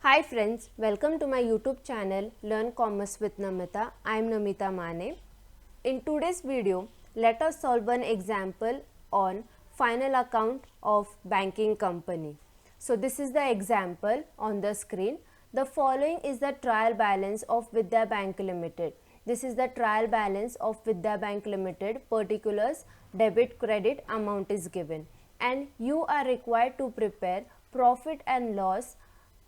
Hi friends, welcome to my YouTube channel Learn Commerce with Namita. I am Namita Mane. In today's video, let us solve one example on final account of banking company. So this is the example on the screen. The following is the trial balance of Vidya Bank Limited. This is the trial balance of Vidya Bank Limited. Particulars, debit, credit, amount is given. And you are required to prepare profit and loss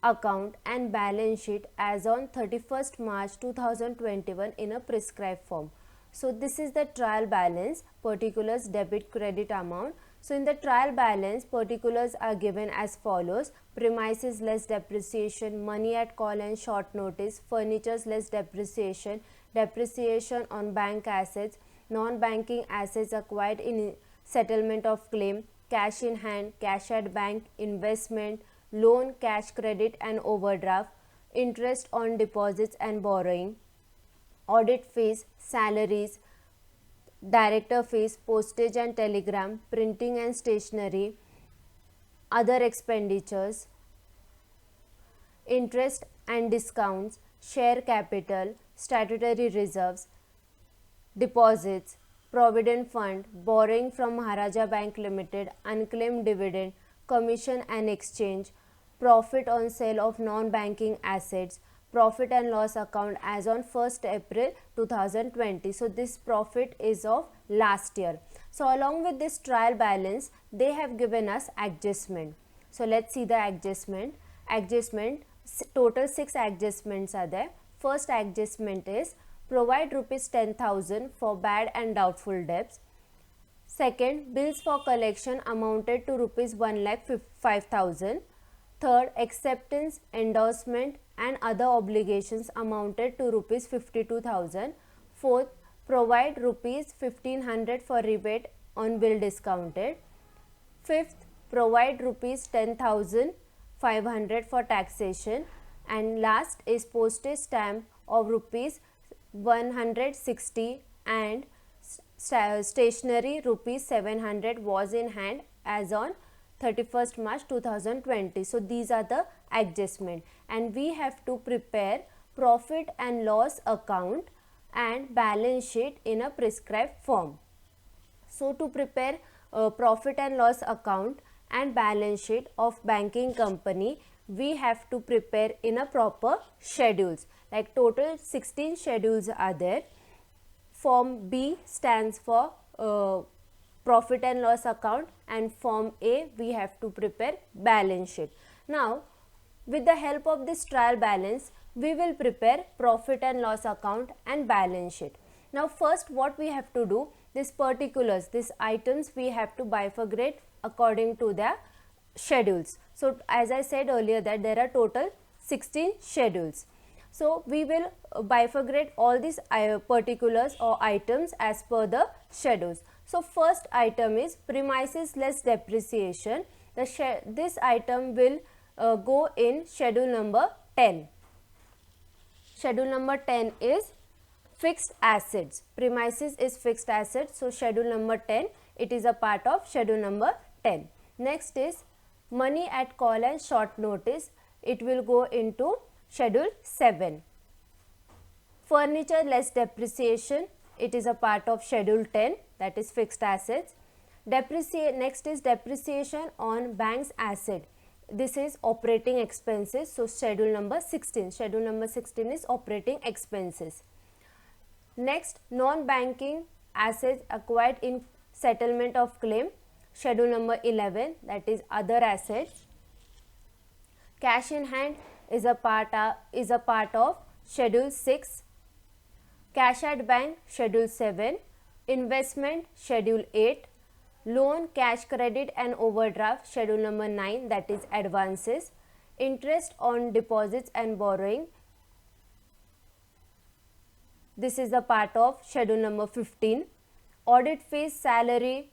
account and balance sheet as on 31st March 2021 in a prescribed form. So this is the trial balance, particulars, debit, credit, amount. So in the trial balance, particulars are given as follows: premises less depreciation, money at call and short notice, furnitures less depreciation, depreciation on bank assets, non-banking assets acquired in settlement of claim, cash in hand, cash at bank, investment, loan, cash credit and overdraft, interest on deposits and borrowing, audit fees, salaries, director fees, postage and telegram, printing and stationery, other expenditures, interest and discounts, share capital, statutory reserves, deposits, provident fund, borrowing from Maharaja Bank Limited, unclaimed dividend, commission and exchange, profit on sale of non-banking assets, profit and loss account as on 1st April 2020. So this profit is of last year. So along with this trial balance, they have given us adjustment. So let's see the adjustment. Total 6 adjustments are there. First adjustment is provide rupees 10,000 for bad and doubtful debts. Second, bills for collection amounted to rupees 1,05,000. Third, acceptance, endorsement and other obligations amounted to rupees 52,000. Fourth, provide rupees 1,500 for rebate on bill discounted. Fifth, provide rupees 10,500 for taxation. And last is postage stamp of rupees 160 and stationery rupees 700 was in hand as on 31st March 2020. So these are the adjustment, and we have to prepare profit and loss account and balance sheet in a prescribed form. So to prepare profit and loss account and balance sheet of banking company, we have to prepare in a proper schedules. Like total 16 schedules are there. Form B stands for profit and loss account, and form A we have to prepare balance sheet. Now with the help of this trial balance, we will prepare profit and loss account and balance sheet. Now first what we have to do, these particulars, these items we have to bifurcate according to their schedules. So as I said earlier that there are total 16 schedules. So we will bifurcate all these particulars or items as per the schedules. So first item is premises less depreciation. This item will go in schedule number 10. Schedule number 10 is fixed assets. Premises is fixed assets. So schedule number 10, it is a part of schedule number 10. Next is money at call and short notice. It will go into schedule 7. Furniture less depreciation, it is a part of schedule 10, that is fixed assets. Next is depreciation on bank's asset. This is operating expenses. So schedule number 16. Schedule number 16 is operating expenses. Next, non-banking assets acquired in settlement of claim. Schedule number 11, that is other assets. Cash in hand is a part of schedule 6. Cash at bank schedule 7. Investment schedule 8. Loan, cash credit and overdraft schedule number 9, that is advances. Interest on deposits and borrowing, this is a part of schedule number 15. Audit fees, salary,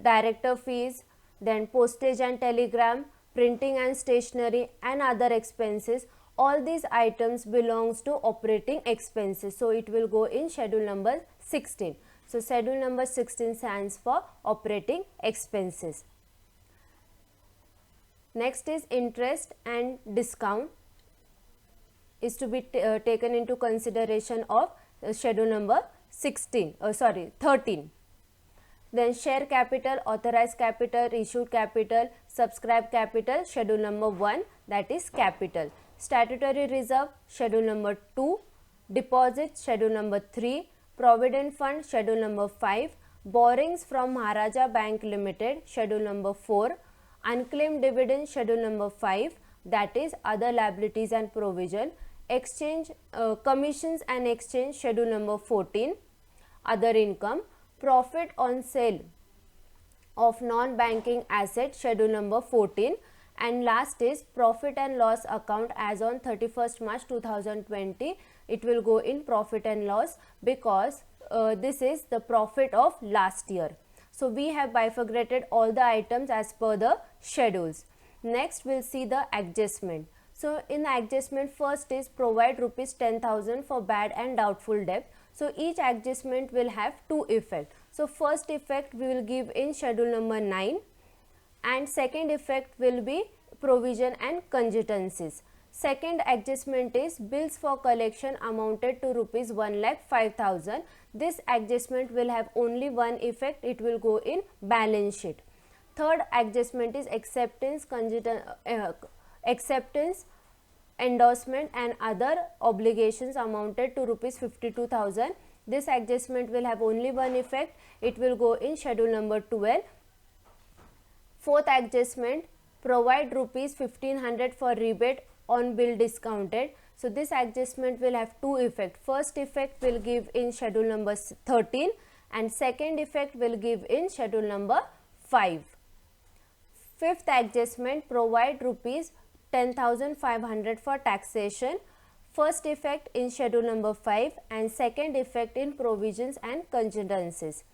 director fees, then postage and telegram, printing and stationery and other expenses, all these items belongs to operating expenses. So it will go in schedule number 16. So schedule number 16 stands for operating expenses. Next is interest and discount. is to be taken into consideration of schedule number 13. Then share capital, authorized capital, issued capital, subscribed capital, schedule number 1, that is capital. Statutory reserve, schedule number 2, deposit, schedule number 3, provident fund, schedule number 5, borrowings from Maharaja Bank Limited, schedule number 4, unclaimed dividend, schedule number 5, that is other liabilities and provision, exchange, commissions and exchange, schedule number 14, other income, profit on sale of non-banking asset, schedule number 14, and last is profit and loss account as on 31st March 2020. It will go in profit and loss because this is the profit of last year. So we have bifurcated all the items as per the schedules. Next we'll see the adjustment. So in the adjustment, first is provide rupees 10,000 for bad and doubtful debt. So each adjustment will have two effects. So first effect we will give in schedule number 9 and second effect will be provision and contingencies. Second adjustment is bills for collection amounted to rupees 1,05,000. This adjustment will have only one effect, it will go in balance sheet. Third adjustment is acceptance, endorsement and other obligations amounted to rupees 52,000. This adjustment will have only one effect, it will go in schedule number 12. Fourth adjustment, provide rupees 1,500 for rebate on bill discounted. So this adjustment will have two effects. First effect will give in schedule number 13 and second effect will give in schedule number 5. Fifth adjustment, provide rupees 10,500 for taxation. First effect in schedule number 5 and second effect in provisions and contingencies.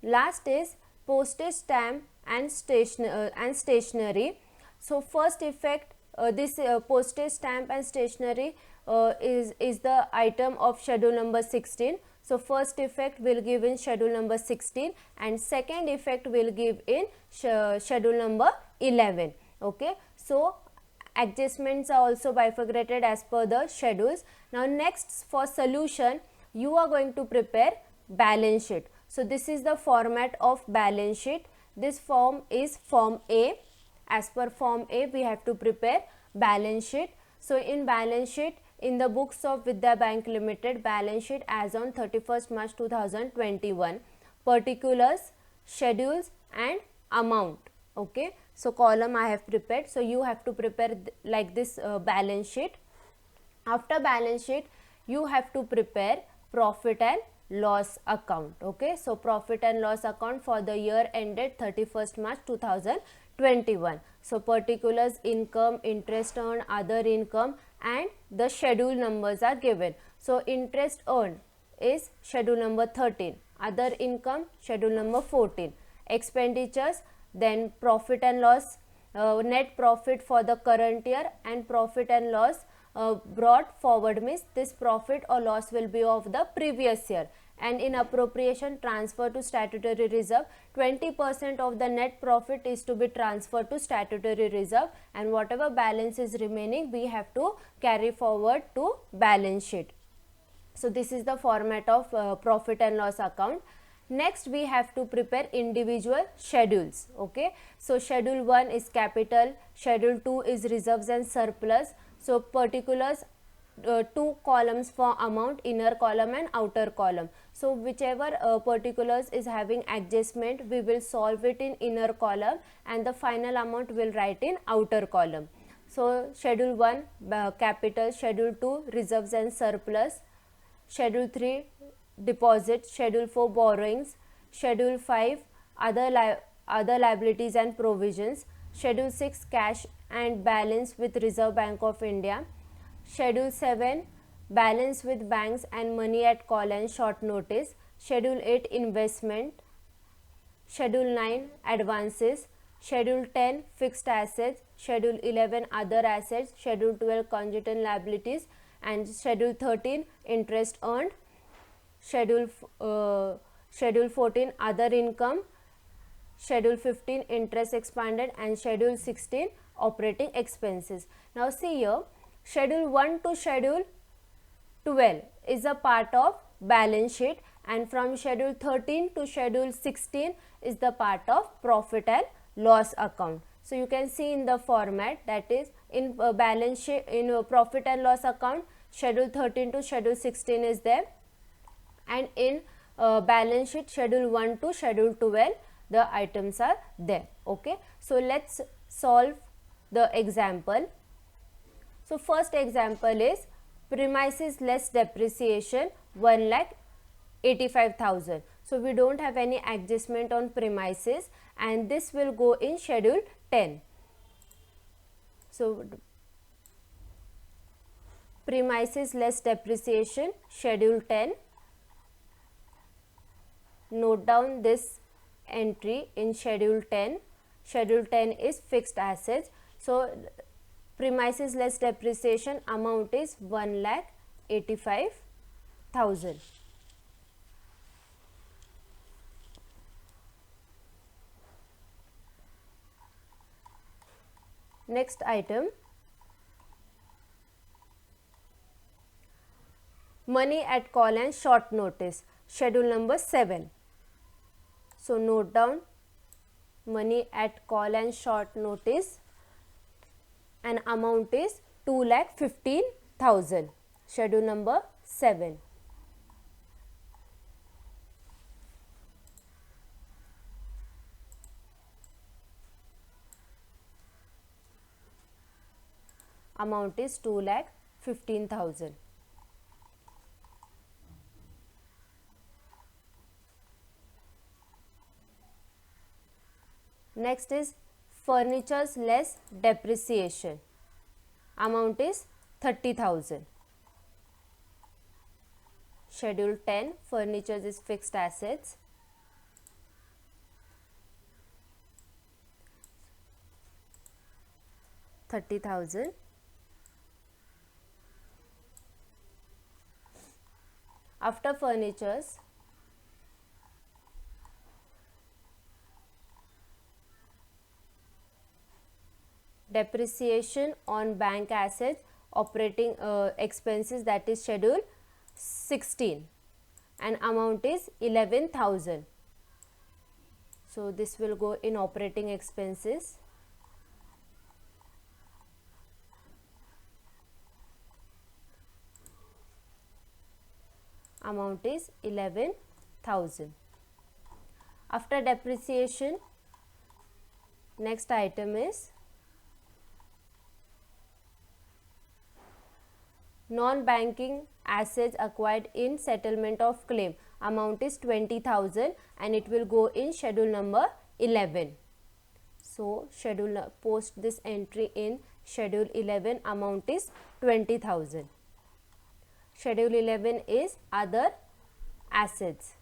Last is postage stamp and stationery. So first effect, this postage stamp and stationery is the item of schedule number 16. So first effect will give in schedule number 16 and second effect will give in schedule number 11. Okay, so adjustments are also bifurcated as per the schedules. Now next, for solution you are going to prepare balance sheet. So this is the format of balance sheet. This form is form A. As per form A we have to prepare balance sheet. So in balance sheet, in the books of Vidya Bank Limited, balance sheet as on 31st March 2021, particulars, schedules and amount. Okay, so column I have prepared. So you have to prepare like this balance sheet. After balance sheet you have to prepare profit and loss account. Okay, so profit and loss account for the year ended 31st March 2021. So particulars, income, interest earned, other income and the schedule numbers are given. So interest earned is schedule number 13, other income schedule number 14, expenditures, then profit and loss, net profit for the current year and profit and loss brought forward means this profit or loss will be of the previous year, and in appropriation transfer to statutory reserve, 20% of the net profit is to be transferred to statutory reserve and whatever balance is remaining we have to carry forward to balance sheet. So this is the format of profit and loss account. Next we have to prepare individual schedules. Okay, so schedule 1 is capital, schedule 2 is reserves and surplus. So particulars, two columns for amount, inner column and outer column. So whichever particulars is having adjustment we will solve it in inner column and the final amount will write in outer column. So schedule 1 capital, schedule 2 reserves and surplus, schedule 3 deposit, schedule 4 borrowings, schedule 5 other liabilities and provisions, schedule 6 cash and balance with Reserve Bank of India, schedule 7 balance with banks and money at call and short notice, schedule 8 investment, schedule 9 advances, schedule 10 fixed assets, schedule 11 other assets, schedule 12 contingent liabilities and schedule 13 interest earned, schedule 14 other income, schedule 15 interest expanded and schedule 16 operating expenses. Now see here, Schedule 1 to Schedule 12 is a part of balance sheet, and from Schedule 13 to Schedule 16 is the part of profit and loss account. So you can see in the format, that is in balance sheet, in profit and loss account, Schedule 13 to Schedule 16 is there, and in balance sheet Schedule 1 to Schedule 12 the items are there. Okay, so let's solve the example. So first example is premises less depreciation 1,85,000. So we don't have any adjustment on premises, and this will go in Schedule 10. So premises less depreciation, Schedule 10. Note down this entry in Schedule 10. Schedule 10 is fixed assets. So premises less depreciation amount is 1,85,000. Next item, money at call and short notice, Schedule number 7. So note down money at call and short notice, and amount is 2,15,000, Schedule number 7. Amount is 2,15,000. Next is furnitures less depreciation. Amount is 30,000. Schedule 10, furnitures is fixed assets. $30,000. After furnitures, depreciation on bank assets, operating expenses, that is Schedule 16, and amount is 11,000. So this will go in operating expenses. Amount is 11,000. After depreciation, next item is non-banking assets acquired in settlement of claim. Amount is 20,000, and it will go in Schedule number 11. So schedule, post this entry in Schedule 11, amount is 20,000. Schedule 11 is other assets.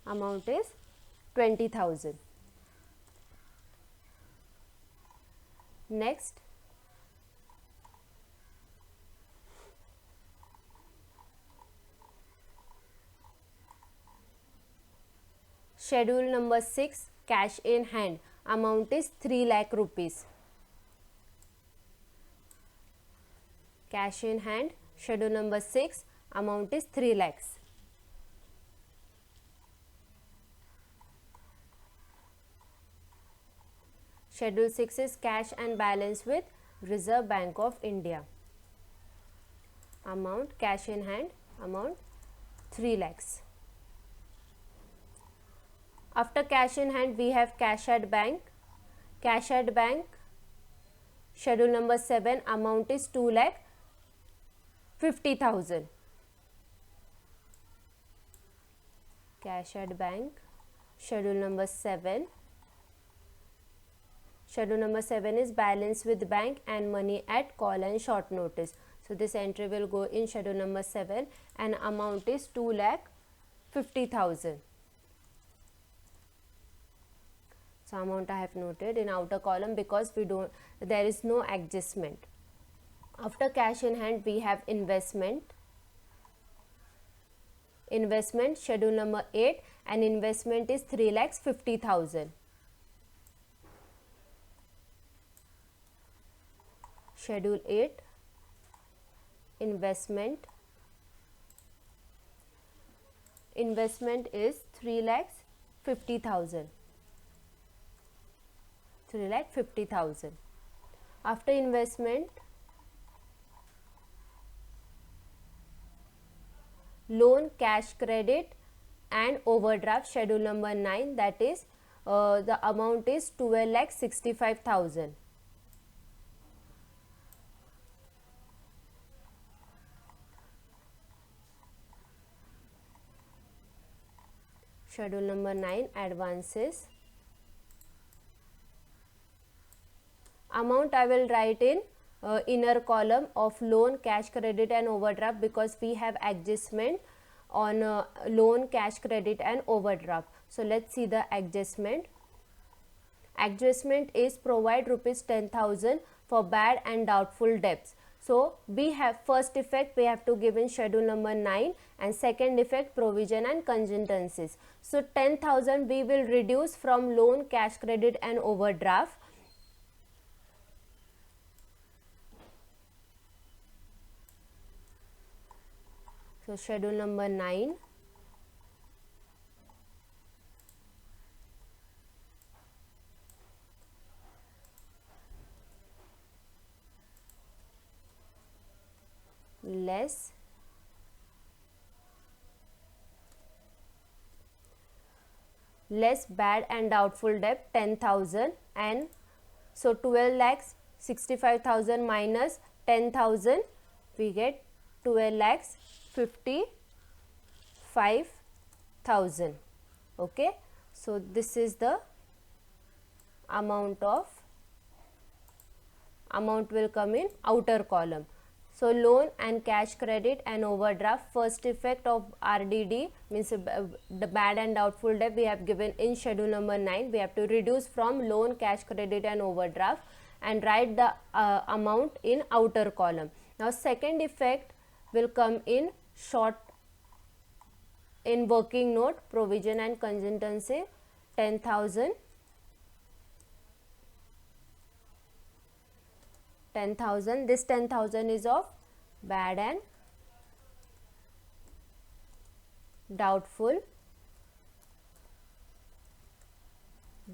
Amount is 20,000. Next, Schedule number 6, cash in hand. Amount is 3 lakh rupees. Cash in hand, Schedule number 6, amount is 3 lakhs. Schedule 6 is cash and balance with Reserve Bank of India. Amount, cash in hand, amount 3 lakhs. After cash in hand, we have cash at bank. Cash at bank, Schedule number 7, amount is 2,50,000. Cash at bank, Schedule number 7. Schedule number 7 is balance with bank and money at call and short notice. So this entry will go in Schedule number 7, and amount is 2,50,000. So amount I have noted in outer column because there is no adjustment. After cash in hand, we have investment. Investment, Schedule number 8, and investment is 3,50,000. Schedule 8, investment. Investment is 3,50,000. 3,50,000. After investment, loan, cash credit and overdraft, schedule number 9, that is the amount is 12,65,000. Schedule number 9, advances. Amount I will write in inner column of loan, cash credit and overdraft, because we have adjustment on loan, cash credit and overdraft. So let's see the adjustment. Adjustment is provide rupees 10,000 for bad and doubtful debts. So we have first effect we have to give in schedule number 9, and second effect provision and contingencies. So 10,000 we will reduce from loan, cash credit and overdraft. So schedule number 9, less bad and doubtful debt 10,000, and so 12,65,000 minus 10,000 we get 12,55,000. Okay, so this is the amount will come in outer column. So loan and cash credit and overdraft, first effect of RDD means the bad and doubtful debt we have given in schedule number 9. We have to reduce from loan, cash credit and overdraft and write the amount in outer column. Now second effect will come in working note, provision and contingency 10,000. 10,000. This 10,000 is of bad and doubtful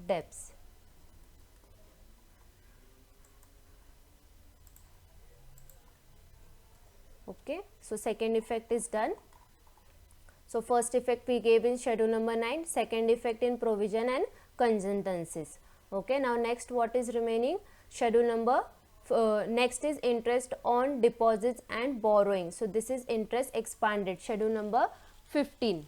debts. Okay, so second effect is done. So first effect we gave in schedule number 9, second effect in provision and contingencies. Okay, now next what is remaining? Schedule number next is interest on deposits and borrowing. So this is interest expanded, schedule number 15.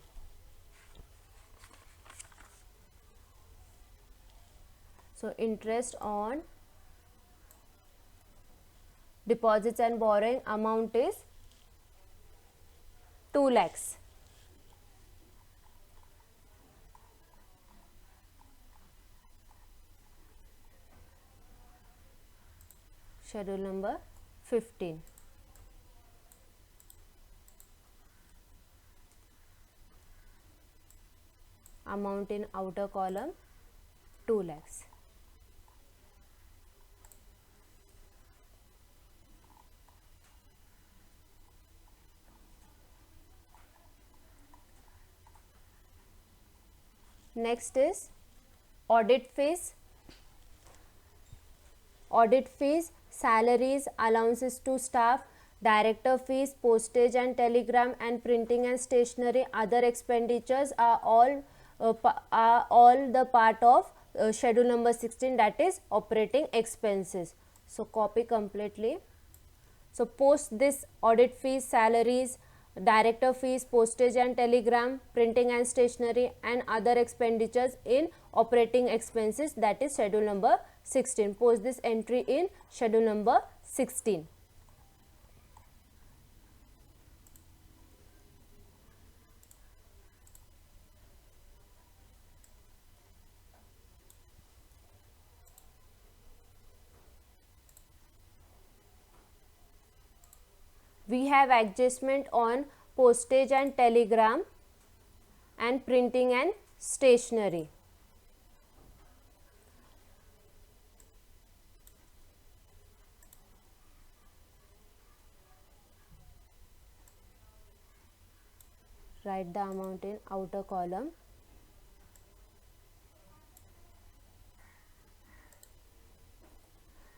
So interest on deposits and borrowing amount is 2 lakhs. Schedule number 15. Amount in outer column 2 lakhs. Next is audit fees. Audit fees, salaries, allowances to staff, director fees, postage and telegram and printing and stationery, other expenditures are all the part of schedule number 16, that is operating expenses. So copy completely. So post this audit fees, salaries, director fees, postage and telegram, printing and stationery and other expenditures in operating expenses, that is schedule number 16. Post this entry in schedule number 16. We have adjustment on postage and telegram and printing and stationery. write the amount in outer column.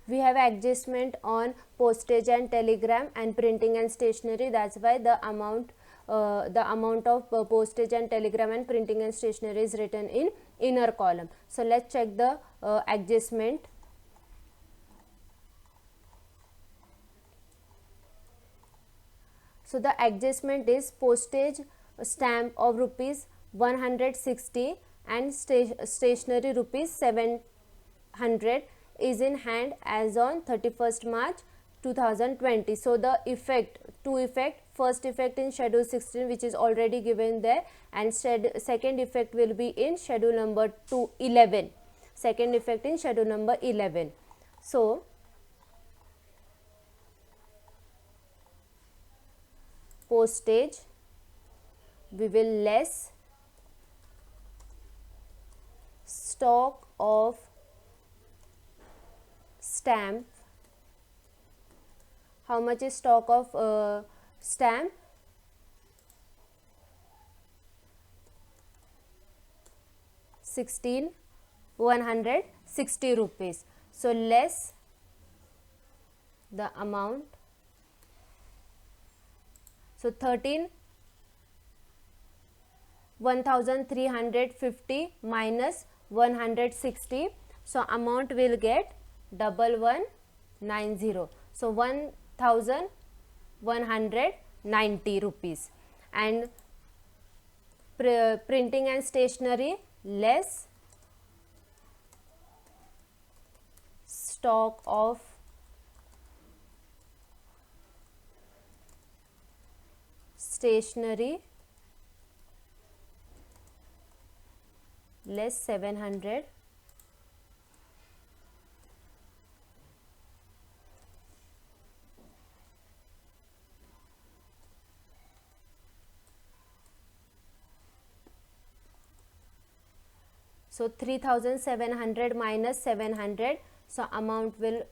We have adjustment on postage and telegram and printing and stationery. That's why the amount of postage and telegram and printing and stationery is written in inner column. So let's check the adjustment. So the adjustment is postage stamp of rupees 160 and stationery rupees 700 is in hand as on 31st March 2020. So the two effect, first effect in schedule 16 which is already given there, and second effect will be in schedule number 11. Second effect in schedule number 11. So postage, we will less stock of stamp. How much is stock of stamp? 160 rupees. So less the amount. So 1350 minus 160. So amount will get 1190. So 1190 rupees. And printing and stationery, less stock of stationery, less 700. So 3700 minus 700. So amount will,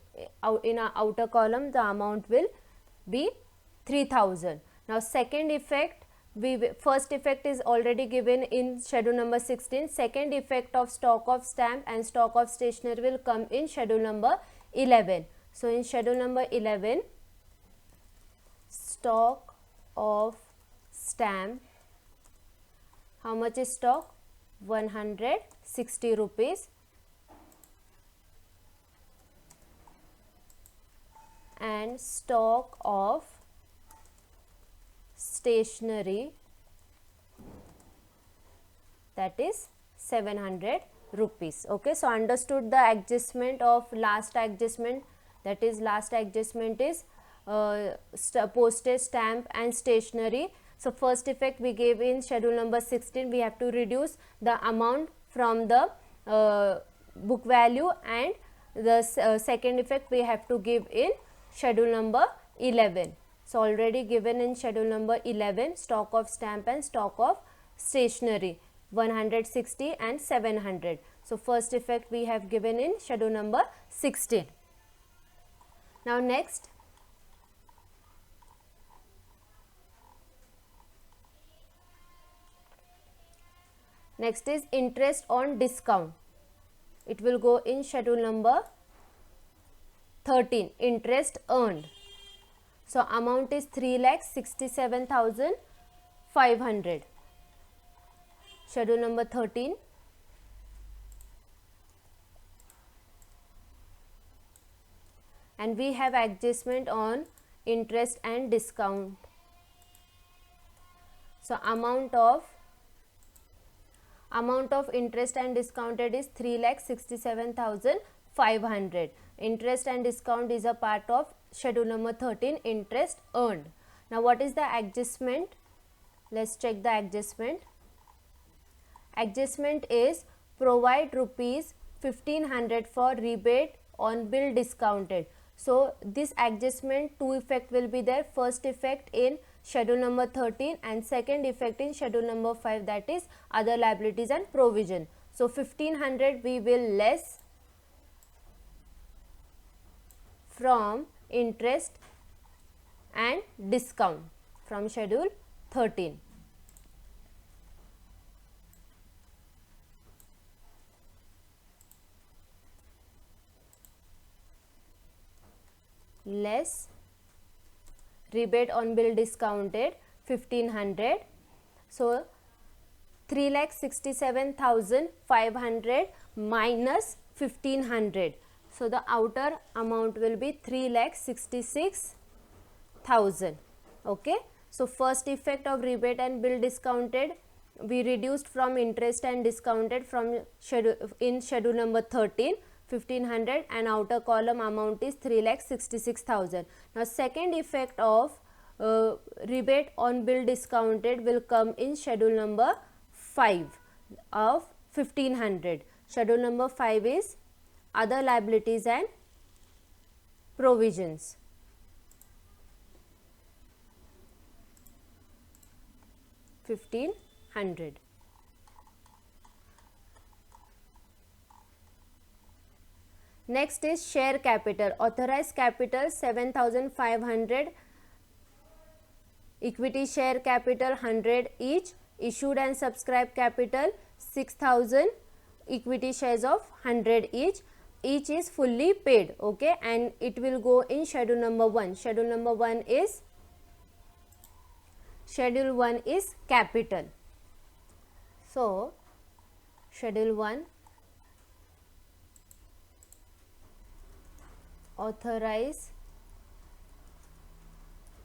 in our outer column, the amount will be 3000. Now second effect, first effect is already given in schedule number 16. Second effect of stock of stamp and stock of stationery will come in schedule number 11. So in schedule number 11, stock of stamp, how much is stock? 160 rupees. And stock of stationery, that is 700 rupees. Okay, so understood the adjustment of last adjustment, that is last adjustment is postage stamp and stationery. So first effect we gave in schedule number 16, we have to reduce the amount from the book value, and the second effect we have to give in schedule number 11. So already given in schedule number 11, stock of stamp and stock of stationery 160 and 700. So first effect we have given in schedule number 16. Now next, is interest on discount. It will go in schedule number 13, interest earned. So amount is 3,67,500. Schedule number 13. And we have adjustment on interest and discount. So amount of interest and discounted is 3,67,500. Interest and discount is a part of schedule number 13, interest earned. Now what is the adjustment? Let's check the adjustment. Adjustment is provide rupees 1500 for rebate on bill discounted. So this adjustment, two effect will be there. First effect in schedule number 13 and second effect in schedule number 5, that is other liabilities and provision. So 1500 we will less from interest and discount from schedule 13. less rebate on bill discounted 1500. So 3,67,500 minus 1500. So the outer amount will be 3,66,000. Okay. So first effect of rebate and bill discounted, we reduced from interest and discounted from schedule number 13 1500, and outer column amount is 3,66,000. Now second effect of rebate on bill discounted will come in schedule number 5 of 1500. Schedule number 5 is other liabilities and provisions. $1,500. Next is share capital. Authorized capital 7,500. Equity share capital 100 each. Issued and subscribed capital 6,000. Equity shares of 100 each. Each is fully paid. Okay, and it will go in schedule number 1. Schedule number 1 is capital. So schedule 1, authorized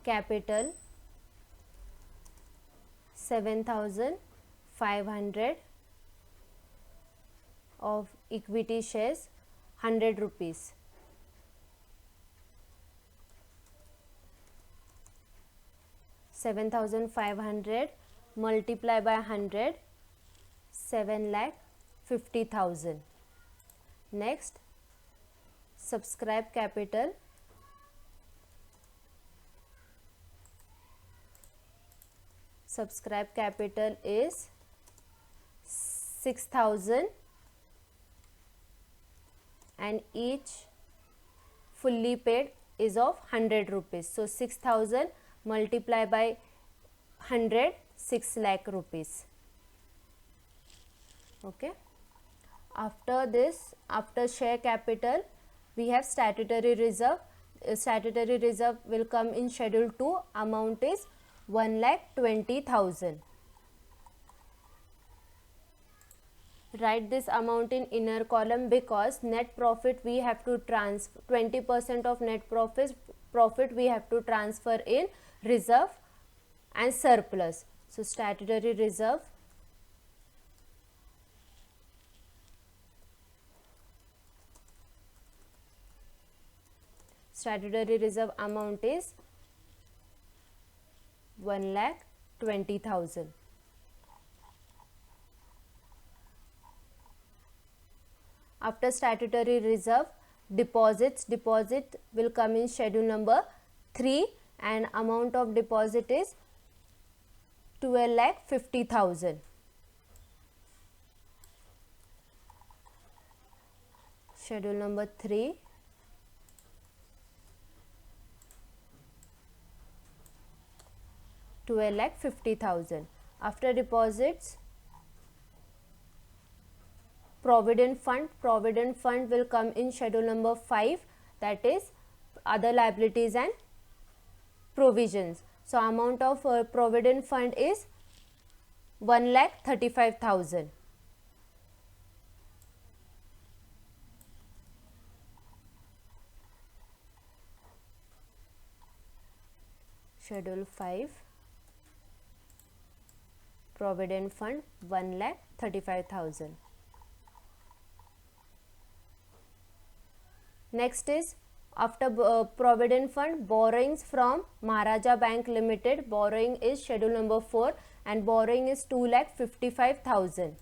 capital 7,500 of equity shares 100 rupees. $7,500 multiply by 100, 7,50,000. Next, subscribe capital is 6,000 and each fully paid is of 100 rupees. So 6,000 multiply by 100, 6 lakh rupees. Okay. After this, after share capital, we have statutory reserve. Statutory reserve will come in schedule 2. Amount is 1,20,000. Write this amount in inner column because net profit we have to transfer 20% of net profit we have to transfer in reserve and surplus. So statutory reserve amount is 1,20,000. After statutory reserve, deposits. Deposit will come in schedule number 3 and amount of deposit is 12,50,000. Schedule number 3. $12,50,000. After deposits, provident fund will come in schedule number 5, that is other liabilities and provisions. So amount of provident fund is 1,35,000. Schedule 5, provident fund 1,35,000. Next is after provident fund, borrowings from Maharaja Bank Limited. Borrowing is schedule number 4 and borrowing is 2,55,000.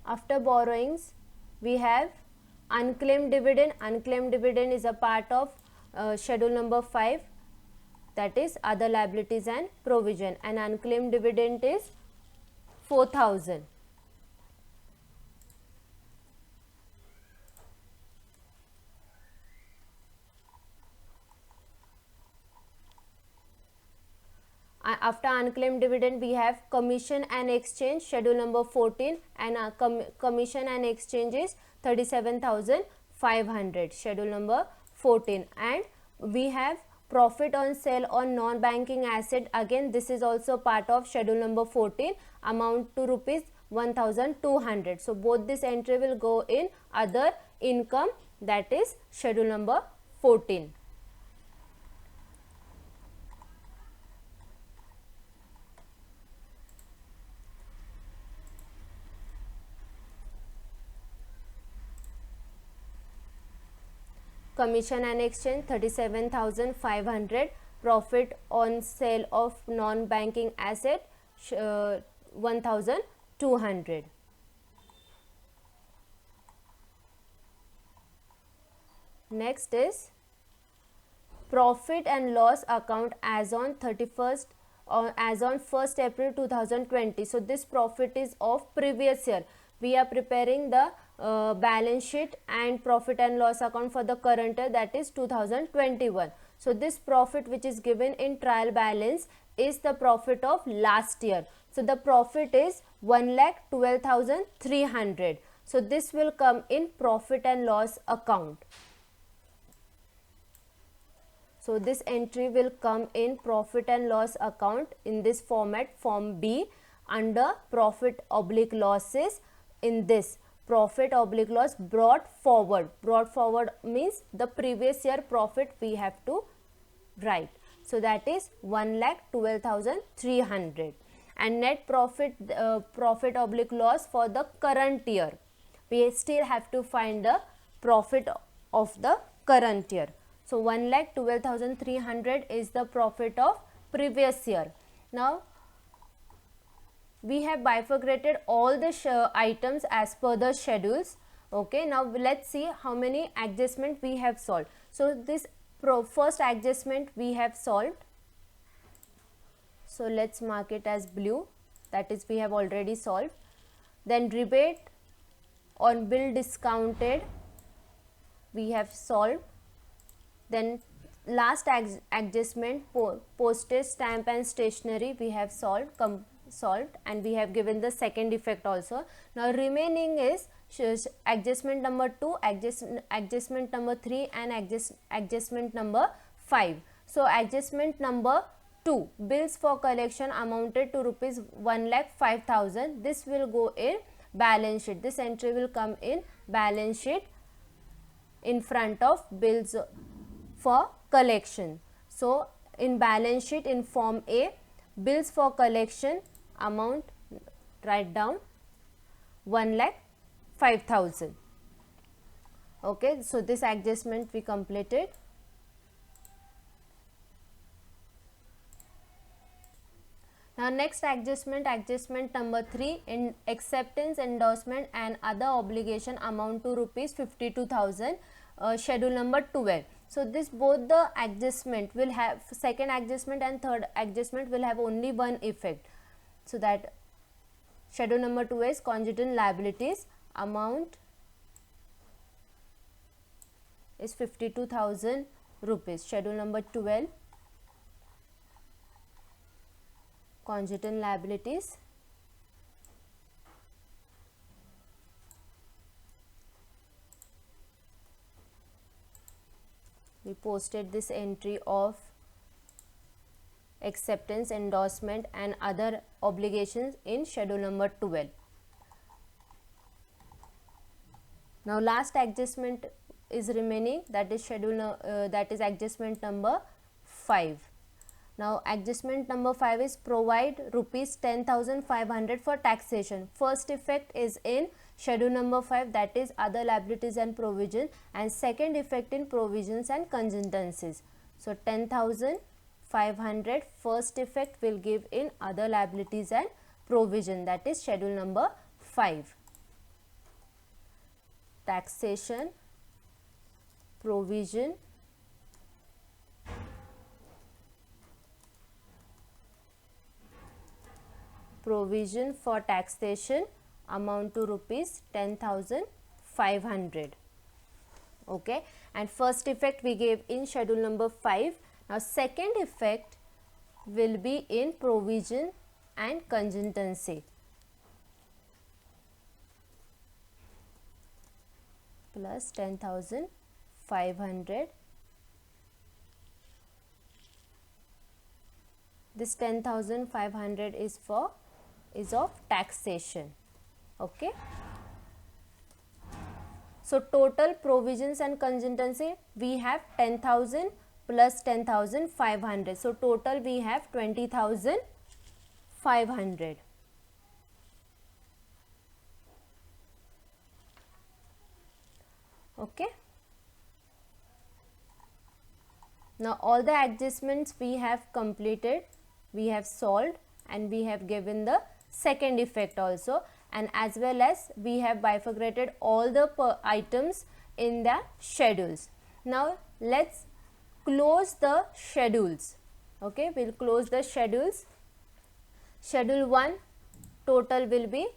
After borrowings, we have unclaimed dividend. Unclaimed dividend is a part of schedule number 5, that is other liabilities and provision, and unclaimed dividend is 4,000. After unclaimed dividend, we have commission and exchange, schedule number 14, and commission and exchange is 37,500, schedule number 14. And we have profit on sale on non-banking asset, again this is also part of schedule number 14, amount to rupees 1,200. So both this entry will go in other income, that is schedule number 14. Commission and exchange 37,500, profit on sale of non-banking asset 1,200. Next is profit and loss account as on 31st or as on 1st April 2020. So this profit is of previous year. We are preparing the balance sheet and profit and loss account for the current year, that is 2021. So this profit which is given in trial balance is the profit of last year. So the profit is 1,12,300. So this will come in profit and loss account. So this entry will come in profit and loss account in this format, form B, under profit oblique losses. In this profit oblique loss brought forward means the previous year profit we have to write. So that is 1,12,300. And net profit profit oblique loss for the current year, we still have to find the profit of the current year. So 1,12,300 is the profit of previous year. Now we have bifurcated all the items as per the schedules. Okay, now let's see how many adjustment we have solved. So this first adjustment we have solved. So let's mark it as blue, that is we have already solved. Then rebate on bill discounted we have solved. Then last adjustment, postage stamp and stationery, we have solved, and we have given the second effect also. Now remaining is adjustment number 2, adjustment number 3 and adjustment number 5. So adjustment number 2, bills for collection amounted to rupees 1,05,000. This will go in balance sheet. This entry will come in balance sheet in front of bills for collection. So in balance sheet in form A, bills for collection amount, write down 1,05,000. Okay, so this adjustment we completed. Now next adjustment, adjustment number 3, in acceptance, endorsement and other obligation amount to rupees 52,000, schedule number 12. So this both the adjustment will have, second adjustment and third adjustment will have only one effect. So that schedule number 2 is contingent liabilities, amount is 52,000 rupees. Schedule number 12, contingent liabilities, we posted this entry of acceptance, endorsement and other obligations in schedule number 12. Now last adjustment is remaining, that is adjustment number 5. Now adjustment number 5 is provide rupees 10,500 for taxation. First effect is in schedule number 5, that is other liabilities and provision, and second effect in provisions and contingencies. So 10,500 first effect will give in other liabilities and provision, that is schedule number 5. Taxation, provision, provision for taxation amount to rupees 10,500. Okay, and first effect we gave in schedule number 5. Now second effect will be in provision and contingency. Plus 10,500. This 10,500 is of taxation. Okay. So total provisions and contingency we have 10,000 plus 10,500. So total we have 20,500. Okay. Now all the adjustments we have completed, we have solved, and we have given the second effect also, and as well as we have bifurcated all the items in the schedules. Now let's close the schedules. Okay, we'll close the schedules. Schedule 1 total will be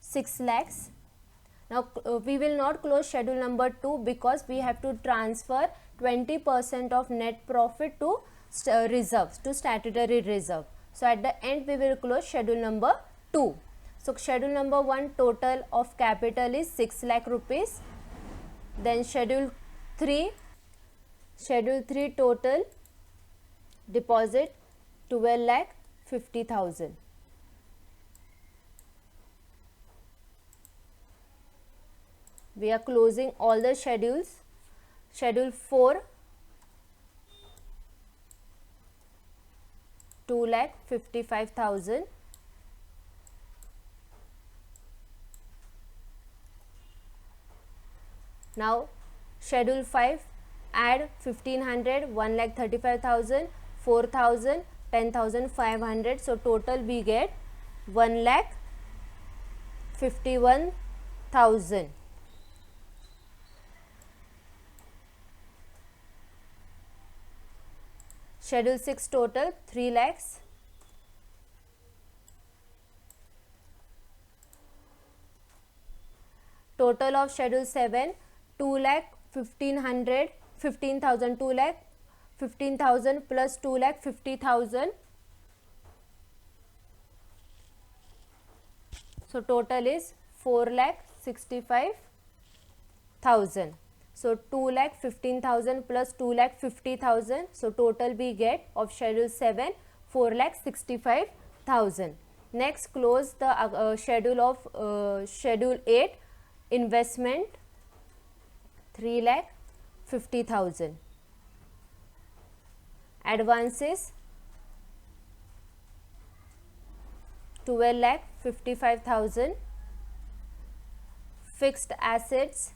6 lakhs. Now we will not close schedule number 2 because we have to transfer 20% of net profit to reserves, to statutory reserve. So at the end we will close schedule number 2. So schedule number 1 total of capital is 6 lakh rupees. Then schedule 3 total deposit 12 lakh 50,000. We are closing all the schedules. Schedule 4 2 lakh 55,000. Now schedule 5 add 1500, 1 lakh 35,000, 4,000, 10,500. So total we get 1 lakh 51,000. Schedule 6 total 3 lakhs. Total of schedule 7 2 lakh 1500, 15,000, 2 lakh 15,000 plus 2 lakh 50,000. So total is 4 lakh 65,000. So 2 lakh 15,000 plus 2 lakh 50,000. So total we get of schedule 7 4 lakh 65,000. Next close the schedule of schedule 8 investment 3 lakh 50,000. Advances 12 lakh 55,000. Fixed assets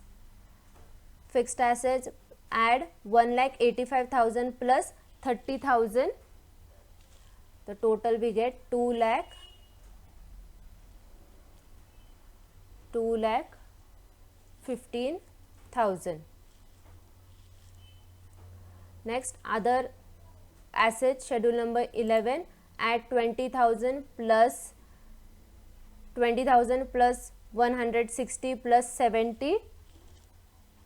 add 1 lakh 85,000 plus 30,000. The total we get 2 lakh 15,000. Next other assets schedule number 11 add 20,000 plus 160 plus 70,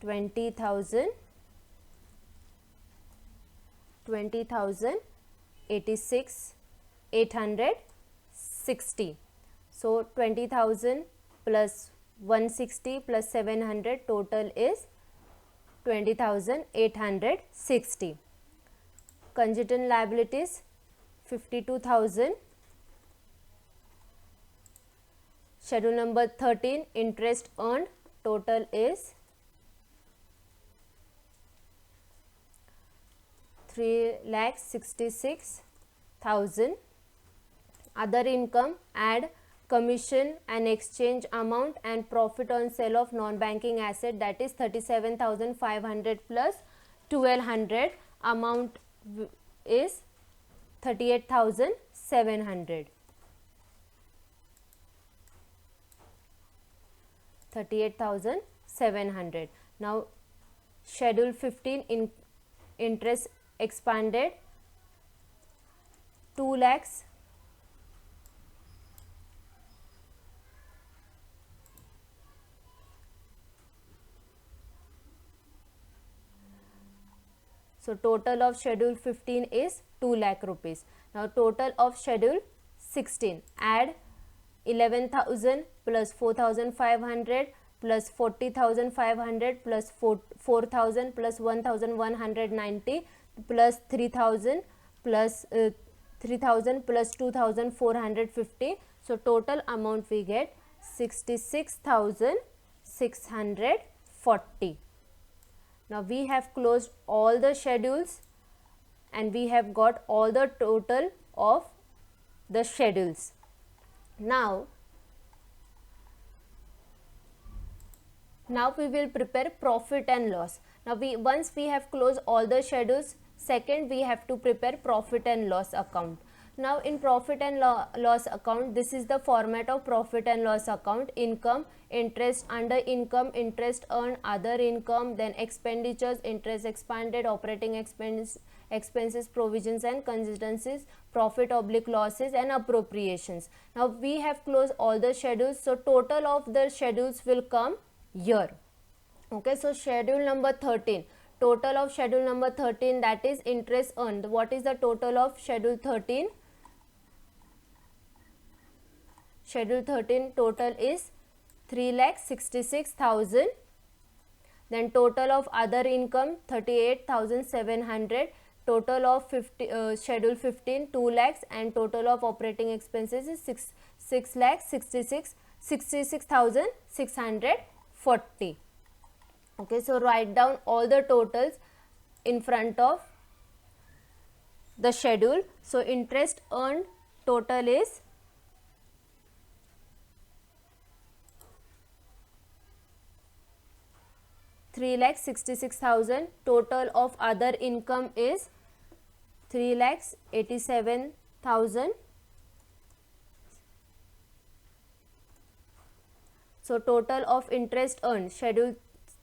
20,000 86 860. So 20,000 plus 160 plus 700 total is 20,860. Contingent liabilities 52,000. Schedule number 13 interest earned total is 3,66,000. Other income add commission and exchange amount and profit on sale of non-banking asset, that is 37,500 plus 1,200, amount is 38,700. 38,700. Now schedule 15 in interest expanded 2 lakhs. So total of schedule 15 is 2 lakh rupees. Now total of schedule 16, add 11,000 plus 4,500 plus 40,500 plus 4,000 plus 1,190 plus 3,000 plus 3,000 plus 2,450. So total amount we get 66,640. Now we have closed all the schedules and we have got all the total of the schedules. Now we will prepare profit and loss. Now once we have closed all the schedules, second we have to prepare profit and loss account. Now in profit and loss account, this is the format of profit and loss account: income, interest, under income, interest earned, other income, then expenditures, interest expanded, operating expenses, provisions and contingencies, profit oblique losses and appropriations. Now we have closed all the schedules, so total of the schedules will come here. Okay, so schedule number 13, total of schedule number 13, that is interest earned. What is the total of schedule 13? Schedule 13 total is 3,66,000. Then total of other income 38,700. Total of schedule 15 2 lakhs, and total of operating expenses is 66,640. Okay, so write down all the totals in front of the schedule. So interest earned total is 3,66,000. Total of other income is 3,87,000. So total of interest earned, schedule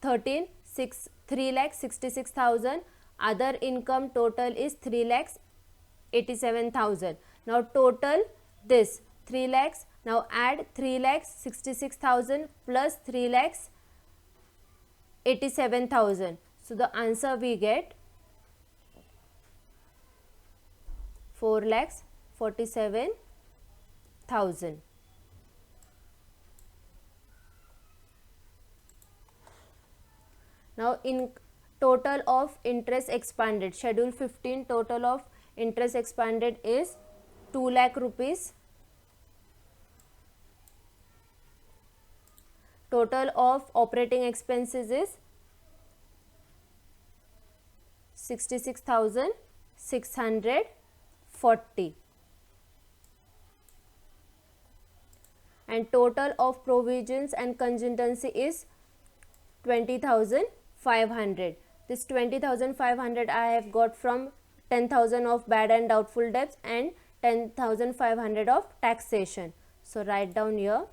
13, 3,66,000. Other income total is 3,87,000. Now total this 3 lakhs. Now add 3,66,000 plus 3,87,000. So the answer we get 4,47,000. Now in total of interest expanded, schedule 15, total of interest expanded is 2 lakh rupees. Total of operating expenses is 66,640. And total of provisions and contingency is 20,500. This 20,500 I have got from 10,000 of bad and doubtful debts and 10,500 of taxation. So write down here.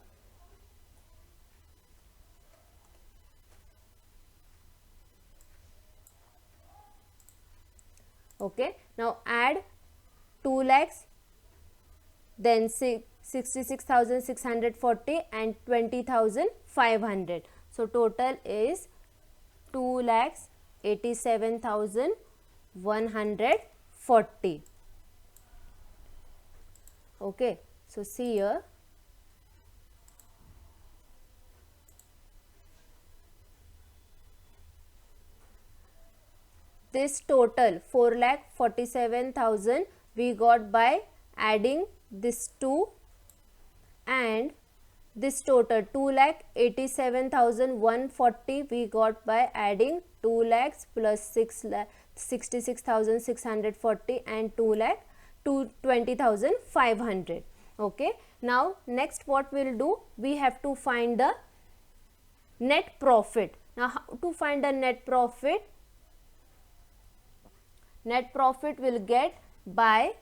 Okay, now add 2 lakhs, then 66,640 and 20,500. So total is 2,87,140. Okay, so see here. This total 4,47,000 we got by adding this 2, and this total 2,87,140 we got by adding 2 lakhs plus 66,640 and 2 lakh to 20,500. Okay, now next what we'll do, we have to find the net profit. Now how to find the net profit? Net profit will get by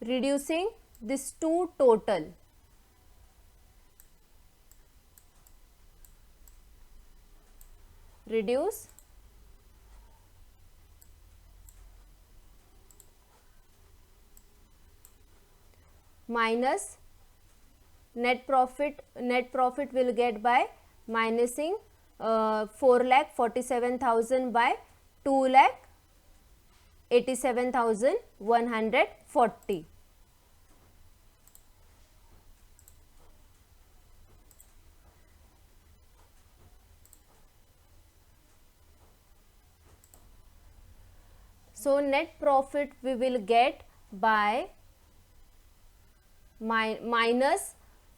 reducing this 2 total. Reduce minus net profit will get by minusing 4,47,000 by 2,87,140. So net profit we will get by minus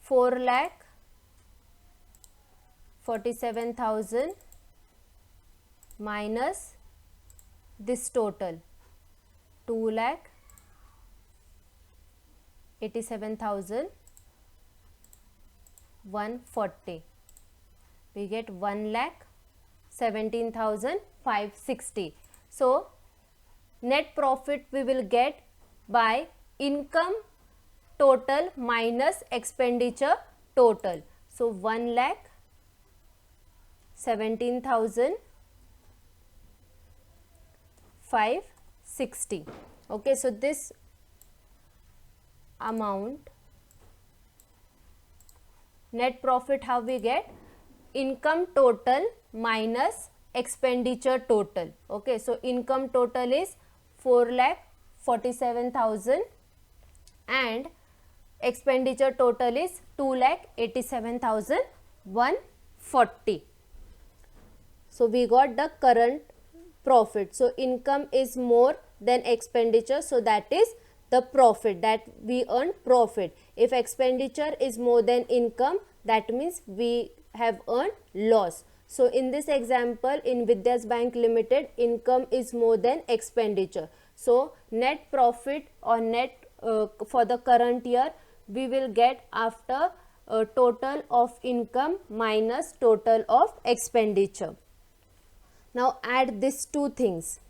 4,47,000 minus this total 2,87,140. We get 1,17,560. So net profit we will get by income total minus expenditure total. So 1,17,560. Okay, so this amount, net profit how we get? Income total minus expenditure total. Okay, so income total is 4,47,000 and expenditure total is 2,87,140. So we got the current profit. So income is more than expenditure, so that is the profit, that we earn profit. If expenditure is more than income, that means we have earned loss. So in this example, in Vidyas Bank Limited, income is more than expenditure. So net profit or net for the current year we will get after total of income minus total of expenditure. Now add these two things.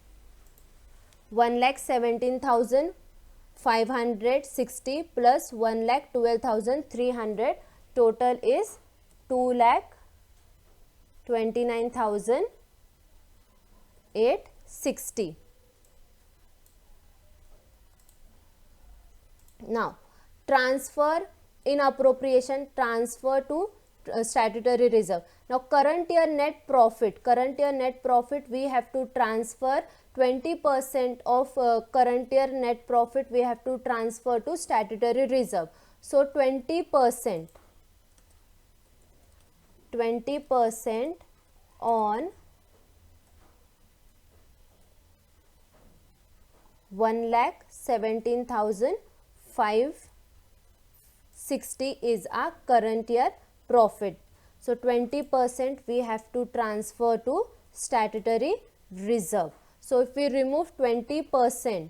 1,17,560 plus 1,12,300, total is 2,29,860. Now transfer in appropriation, transfer to statutory reserve. Now current year net profit, we have to transfer 20% of current year net profit we have to transfer to statutory reserve. So 20% on 1,17,560 is our current year profit. So 20% we have to transfer to statutory reserve. So if we remove 20%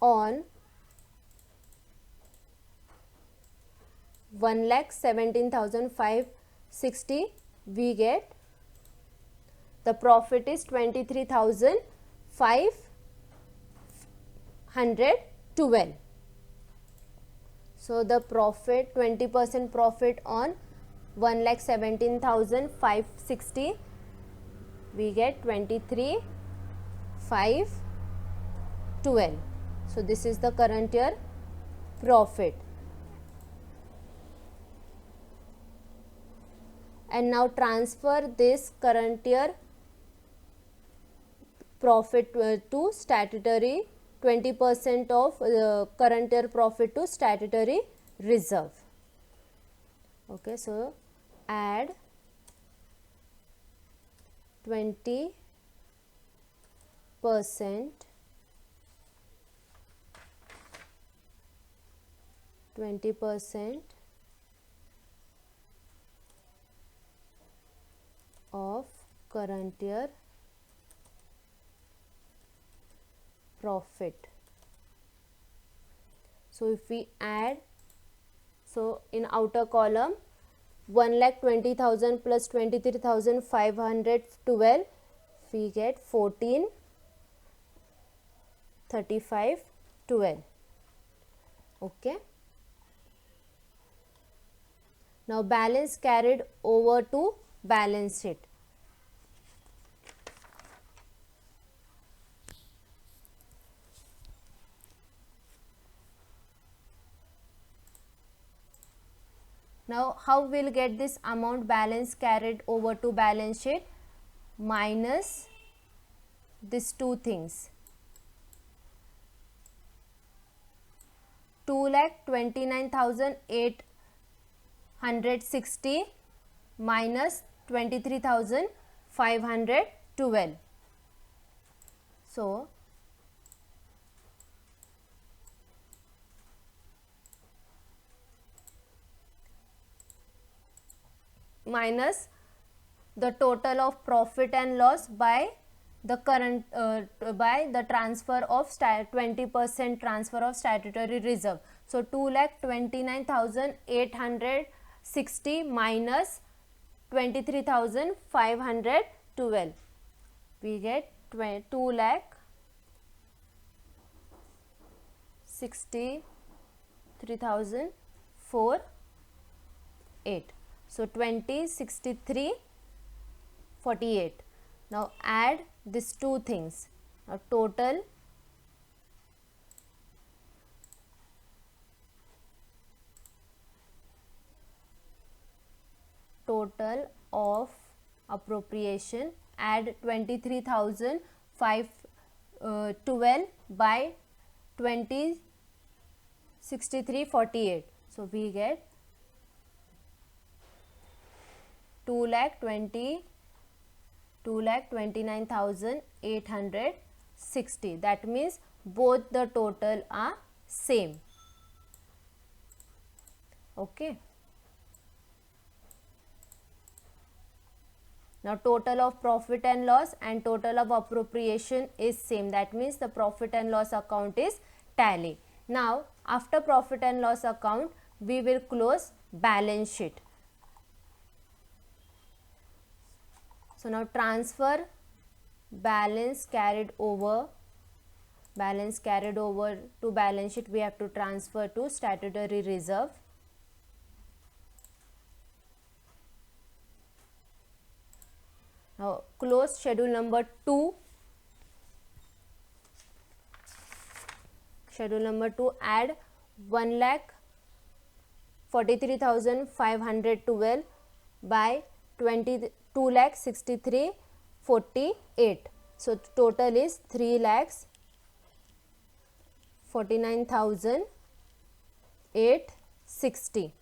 on 1,17,560, we get the profit is 23,512. So the profit, 20% profit on 1,17,560, we get 23,512. So this is the current year profit. And now transfer this current year profit to statutory, 20% of current year profit to statutory reserve. Okay, so add 20% of current year profit. So if we add, so in outer column 1,20,000 plus 23,512, we get 14,3512. Okay. Now balance carried over to balance sheet. Now how we'll get this amount balance carried over to balance sheet? Minus these two things. 2,29,860 minus 23,512. So minus the total of profit and loss by the current by the transfer of 20% transfer of statutory reserve. So 2,29,860 minus 23,512, we get 2,63,408. So 206348. Now add these two things. Now total of appropriation, add 23,512 by 206348. So we get 2,29,860. That means both the total are same. Okay. Now total of profit and loss and total of appropriation is same. That means the profit and loss account is tally. Now after profit and loss account, we will close balance sheet. So now transfer balance carried over to balance sheet, we have to transfer to statutory reserve. Now close schedule number 2. Schedule number 2, add 1,43,512 by 2,63,48. So total is 3,49,860.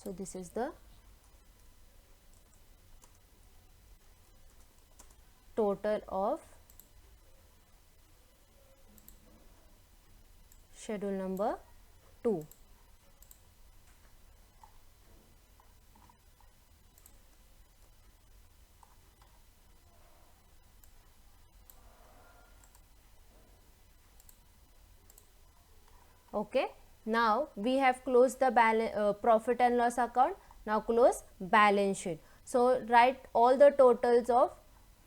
So this is the total of schedule number 2. Okay. Now we have closed the profit and loss account. Now close balance sheet. So write all the totals of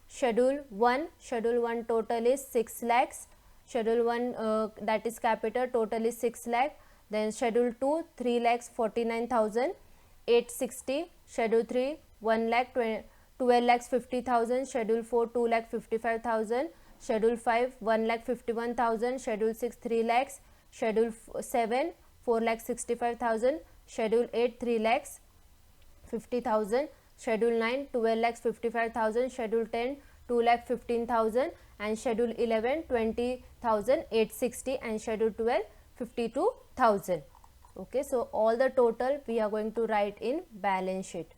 schedule 1. Schedule 1 total is 6 lakhs. Schedule 1 that is capital, total is 6 lakh. Then schedule 2 3,49,860. Schedule 3 1 lakh 12 lakhs 50,000. Schedule 4 2 lakh 55,000. Schedule 5 1 lakh 51,000. Schedule 6 3 lakhs. Schedule 7 4 lakh 65,000. Schedule 8 3 lakhs 50,000. Schedule 9 12 lakhs 55,000. Schedule 10 2 lakh 15,000. And schedule 11 20,860. And schedule 12 52,000. Okay, so all the total we are going to write in balance sheet.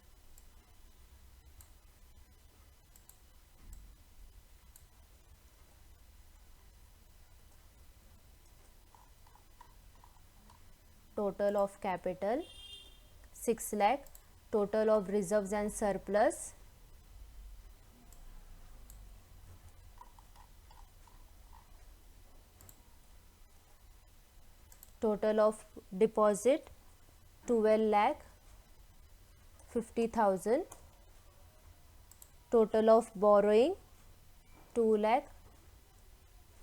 Total of capital 6 lakh, total of reserves and surplus total of deposit 12 lakh 50,000, total of borrowing 2 lakh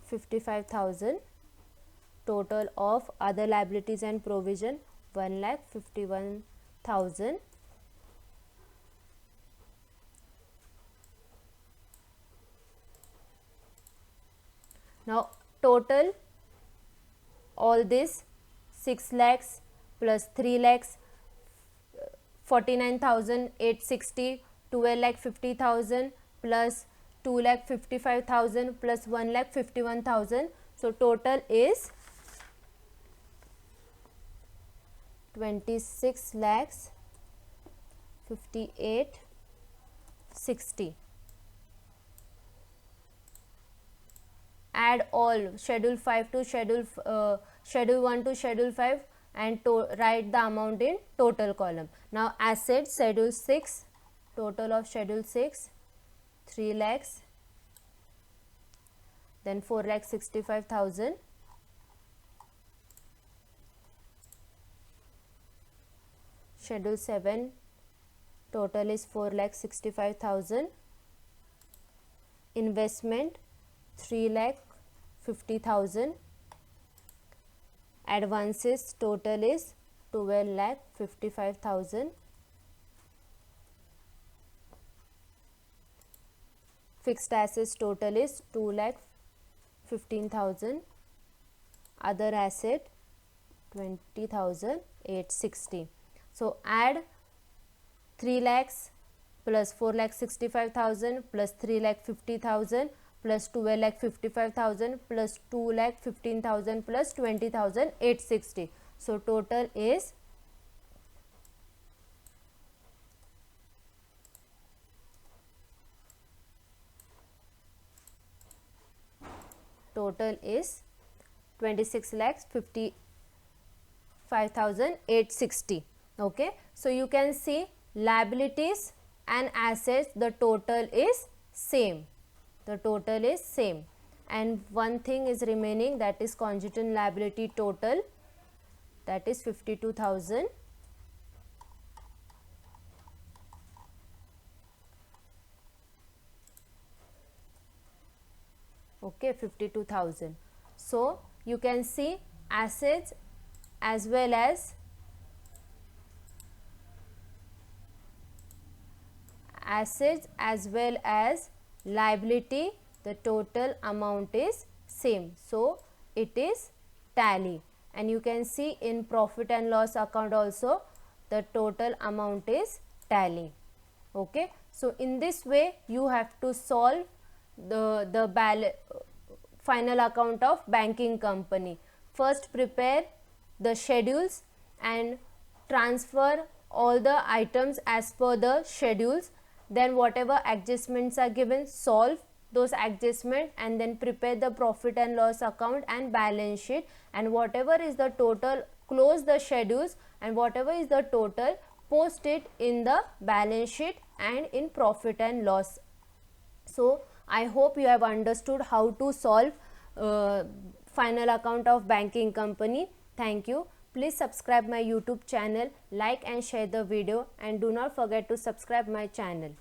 55,000, total of other liabilities and provision 1 lakh 51,000, Now total all this 6 lakhs plus 3 lakhs 49,860, 12,50,000 plus 2,55,000 plus 1,51,000. So total is 26 lakhs 58,60. Add all schedule 5 to schedule 1 to schedule 5 and write the amount in total column. Now assets schedule 6, total of schedule 6 3 lakhs, then 4,65,000, schedule 7 total is 4,65,000, investment 3,50,000, advances total is 12,55,000, fixed assets total is 2,15,000, other asset 20,860. So add 3 lakhs plus 4,65,000 plus 3,50,000 plus 12,55,000 plus 2,15,000 plus 20,860. So total is 26,55,860. Okay, so you can see liabilities and assets, the total is same. The total is same, and one thing is remaining, that is contingent liability total, that is 52,000. Okay, 52,000. So you can see assets as well as liability, the total amount is same, so it is tally. And you can see in profit and loss account also the total amount is tally. Okay, so in this way you have to solve the final account of banking company. First prepare the schedules and transfer all the items as per the schedules, then whatever adjustments are given, solve those adjustments, and then prepare the profit and loss account and balance sheet, and whatever is the total, close the schedules, and whatever is the total, post it in the balance sheet and in profit and loss. So I hope you have understood how to solve final account of banking company. Thank you. Please subscribe my YouTube channel, like and share the video, and do not forget to subscribe my channel.